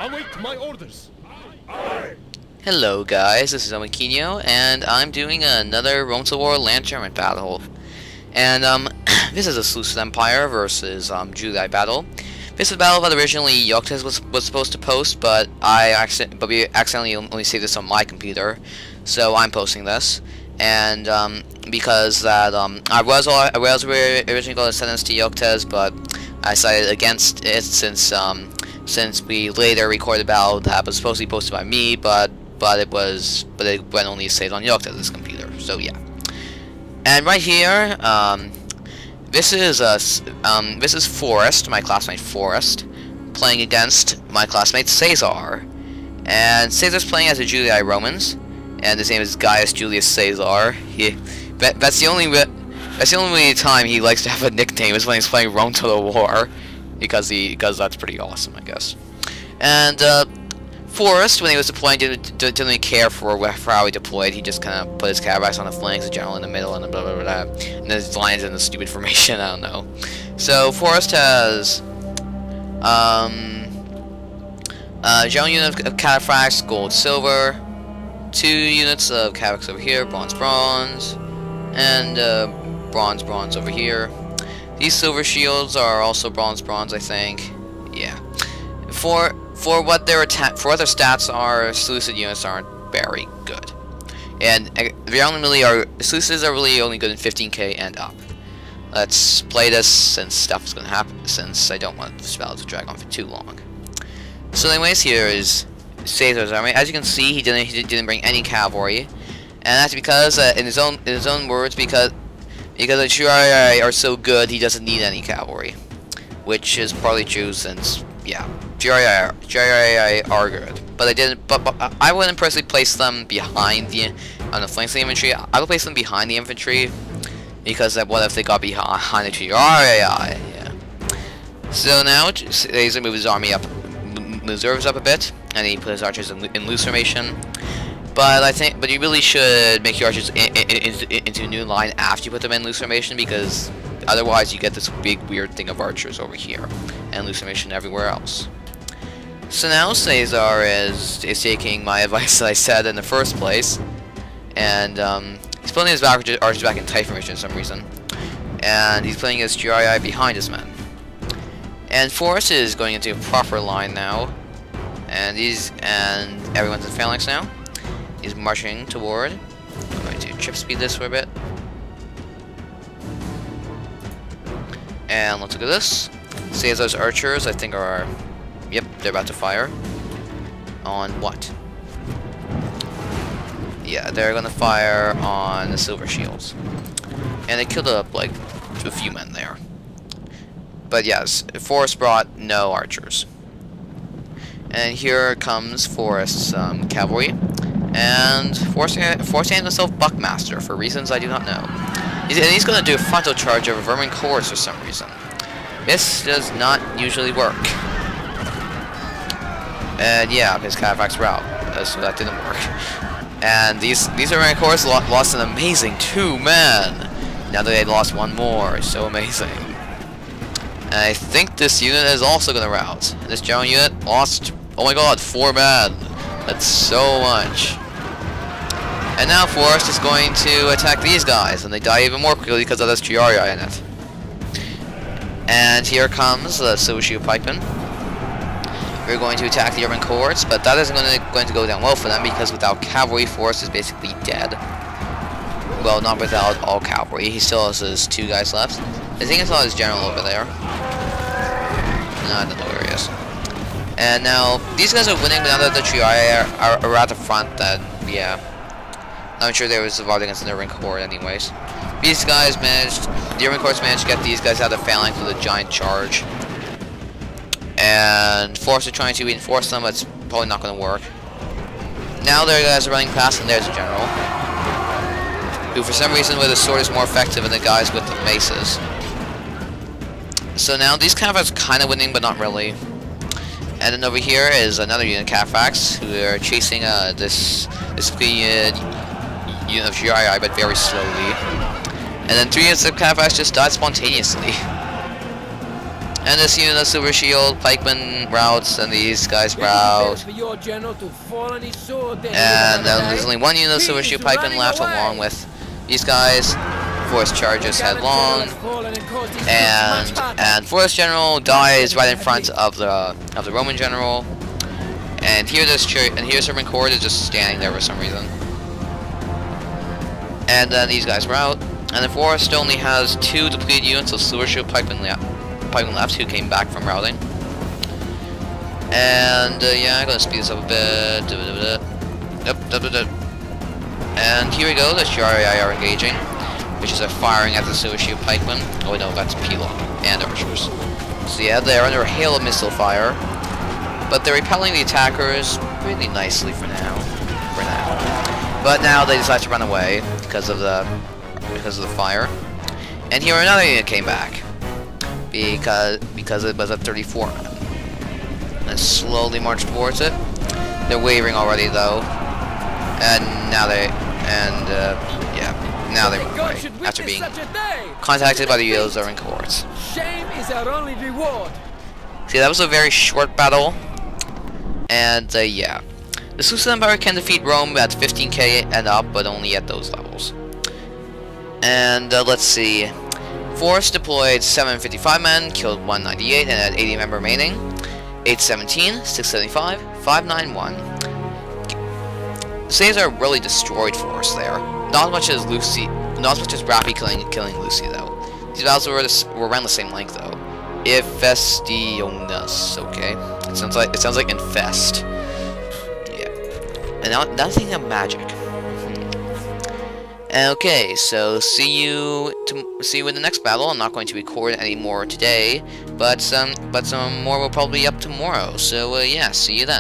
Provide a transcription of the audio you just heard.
Await my orders. Hello guys, this is Omakino, and I'm doing another Rome to War LAN tournament battle. And this is a Seleucid Empire versus Julii battle. This is a battle that originally Yoctes was supposed to post, but we accidentally only saved this on my computer, so I'm posting this. And because that I was originally going to send this to Yoctes, but I decided against it since we later recorded a battle that was supposed to be posted by me, but it went only saved on Yoctes' computer. So yeah. And right here, this is Forrest, my classmate Forrest, playing against my classmate Cesar. And Cesar's playing as a Julii Romans, and his name is Gaius Julius Caesar. That's the only time he likes to have a nickname is when he's playing Rome to the War, because that's pretty awesome, I guess. And Forrest, when he was deploying, didn't really care for how he deployed. He just kind of put his cataracts on the flanks, the general in the middle, and blah blah blah, and then his lines in the stupid formation. I don't know. So Forrest has general unit of cataphracts, gold, silver, 2 units of cataracts over here, bronze, bronze, and bronze over here. These silver shields are also bronze, I think. Yeah. For what their stats are, Seleucid units aren't very good, and Seleucids are really only good in 15k and up. Let's play this since stuff is gonna happen. Since I don't want this battle to drag on for too long. So, anyways, here is Caesar's army. As you can see, he didn't bring any cavalry, and that's because in his own words, because the Julii are so good, he doesn't need any cavalry, which is partly true since, yeah, Julii are good. But I wouldn't personally place them behind on the flanks of the infantry. I would place them behind the infantry, because what if they got behind the Julii? Yeah. So now Caesar moves his army up, reserves up a bit, and he puts his archers in loose formation. But you really should make your archers into a new line after you put them in loose formation, because otherwise you get this big weird thing of archers over here and loose formation everywhere else. So now Cesar is taking my advice that I said in the first place, and he's putting his archers back in tight formation for some reason, and he's putting his Julii behind his men. And Forrest is going into a proper line now, and everyone's in phalanx now. He's marching toward. I'm going to trip speed this for a bit. And let's look at this. Caesar's archers, I think, are... Yep, they're about to fire. On what? Yeah, they're gonna fire on the silver shields. And they killed up, like, a few men there. But yes, Forrest brought no archers. And here comes Forrest's cavalry. And Forrest named himself Buckmaster for reasons I do not know. He's going to do a frontal charge over Vermin cores for some reason. This does not usually work. And yeah, his cataphracts were out, so that didn't work. And these Vermin cores lost an amazing 2 men. Now that they lost 1 more, so amazing. And I think this unit is also going to rout. And this general unit lost, oh my god, 4 men. That's so much. And now Forrest is going to attack these guys, and they die even more quickly because of this Julii in it. And here comes the Seleucid pikemen. We're going to attack the urban cohorts, but that isn't going to go down well for them, because without cavalry, Forrest is basically dead. Well, not without all cavalry. He still has his 2 guys left. I think I saw his general over there. No, I don't know where he is. And now, these guys are winning, but now that the Julii are at the front, then, yeah. I'm sure they were survived against the Urban Cohort anyways. These guys the Urban Cohorts managed to get these guys out of the phalanx with a giant charge. And Forrest are trying to reinforce them, but it's probably not going to work. Now their guys are running past, and there's a general, who for some reason with a sword is more effective than the guys with the maces. So now these cataphracts are kind of winning, but not really. And then over here is another unit of cataphracts who are chasing this unit of Julii, but very slowly. And then 3 units of cataphracts just died spontaneously. And this unit of Silver Shield, pikemen routes, and these guys route. And there's only one unit of Silver Shield pikemen left, along with these guys. Forrest charges headlong, and Forrest general dies right in front of the Roman general. And here's Servant Court is just standing there for some reason. And then these guys route. And then Forrest only has 2 depleted units of Silver Shield pikemen left who came back from routing. And yeah, I'm gonna speed this up a bit. And here we go, the Shari are engaging, which is firing at the Silver Shield pikemen. Oh no, that's P-Lock and archers. So yeah, they're under a hail of missile fire, but they're repelling the attackers really nicely for now. But now they decide to run away because of the fire. And here another unit came back because it was at 34 men. And slowly march towards it. They're wavering already though, and now they run away after being contacted by the Cesar courts. Shame is our only reward. See, that was a very short battle, and yeah. The Seleucid Empire can defeat Rome at 15k and up, but only at those levels. And let's see. Forrest deployed 755 men, killed 198, and had 80 men remaining. 817, 675, 591. Cesar really destroyed Forrest there. Not as much as Rappy killing Lucy though. These battles were around the same length though. Infestiones, okay. It sounds like infest. And now thinking of magic. Okay, so see you in the next battle. I'm not going to record any more today, but some more will probably be up tomorrow. So yeah, see you then.